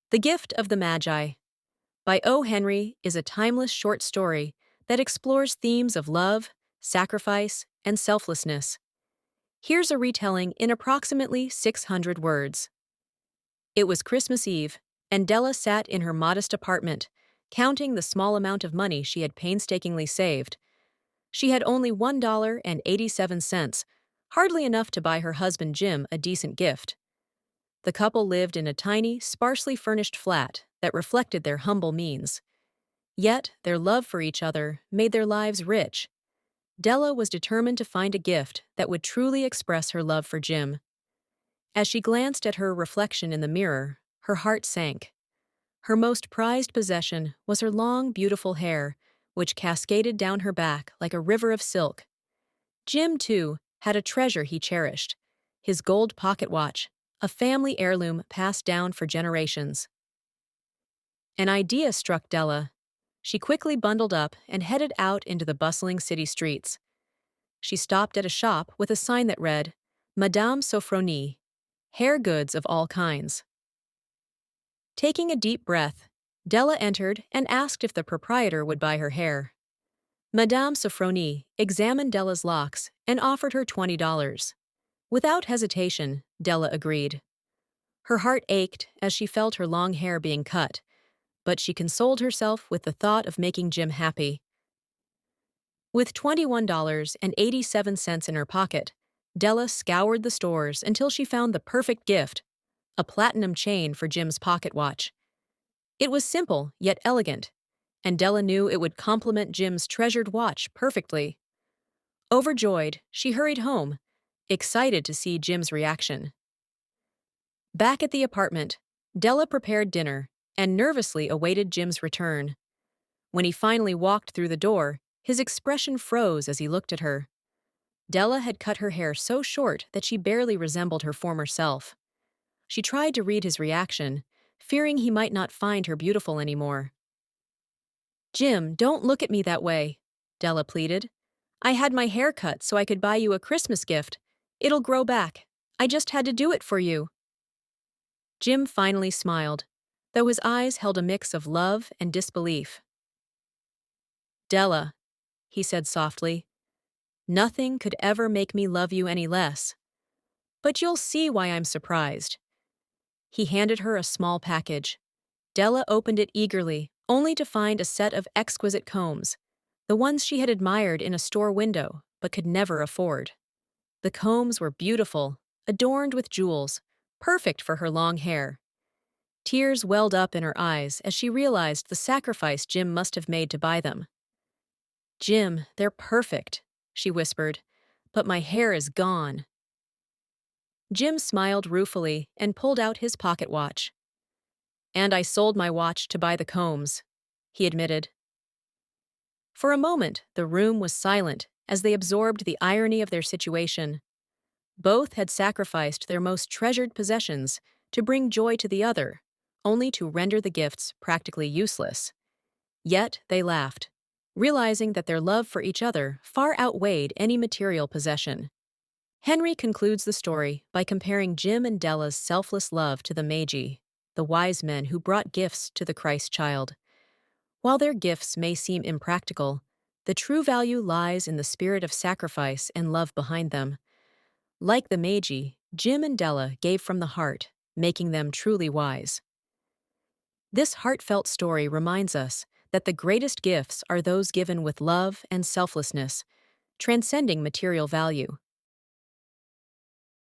The Gift of the Magi by O. Henry is a timeless short story that explores themes of love, sacrifice, and selflessness. Here's a retelling in approximately 600 words. It was Christmas Eve, and Della sat in her modest apartment, counting the small amount of money she had painstakingly saved. She had only $1.87, hardly enough to buy her husband Jim a decent gift. The couple lived in a tiny, sparsely furnished flat that reflected their humble means. Yet, their love for each other made their lives rich. Della was determined to find a gift that would truly express her love for Jim. As she glanced at her reflection in the mirror, her heart sank. Her most prized possession was her long, beautiful hair, which cascaded down her back like a river of silk. Jim, too, had a treasure he cherished: his gold pocket watch, a family heirloom passed down for generations. An idea struck Della. She quickly bundled up and headed out into the bustling city streets. She stopped at a shop with a sign that read, Madame Sofronie, hair goods of all kinds. Taking a deep breath, Della entered and asked if the proprietor would buy her hair. Madame Sofronie examined Della's locks and offered her $20. Without hesitation, Della agreed. Her heart ached as she felt her long hair being cut, but she consoled herself with the thought of making Jim happy. With $21.87 in her pocket, Della scoured the stores until she found the perfect gift: a platinum chain for Jim's pocket watch. It was simple yet elegant, and Della knew it would complement Jim's treasured watch perfectly. Overjoyed, she hurried home, excited to see Jim's reaction. Back at the apartment, Della prepared dinner and nervously awaited Jim's return. When he finally walked through the door, his expression froze as he looked at her. Della had cut her hair so short that she barely resembled her former self. She tried to read his reaction, fearing he might not find her beautiful anymore. "Jim, don't look at me that way," Della pleaded. "I had my hair cut so I could buy you a Christmas gift. It'll grow back. I just had to do it for you." Jim finally smiled, though his eyes held a mix of love and disbelief. "Della," he said softly, "nothing could ever make me love you any less. But you'll see why I'm surprised." He handed her a small package. Della opened it eagerly, only to find a set of exquisite combs, the ones she had admired in a store window but could never afford. The combs were beautiful, adorned with jewels, perfect for her long hair. Tears welled up in her eyes as she realized the sacrifice Jim must have made to buy them. "Jim, they're perfect," she whispered, "but my hair is gone." Jim smiled ruefully and pulled out his pocket watch. "And I sold my watch to buy the combs," he admitted. For a moment, the room was silent as they absorbed the irony of their situation. Both had sacrificed their most treasured possessions to bring joy to the other, only to render the gifts practically useless. Yet they laughed, realizing that their love for each other far outweighed any material possession. Henry concludes the story by comparing Jim and Della's selfless love to the Magi, the wise men who brought gifts to the Christ child. While their gifts may seem impractical, the true value lies in the spirit of sacrifice and love behind them. Like the Magi, Jim and Della gave from the heart, making them truly wise. This heartfelt story reminds us that the greatest gifts are those given with love and selflessness, transcending material value.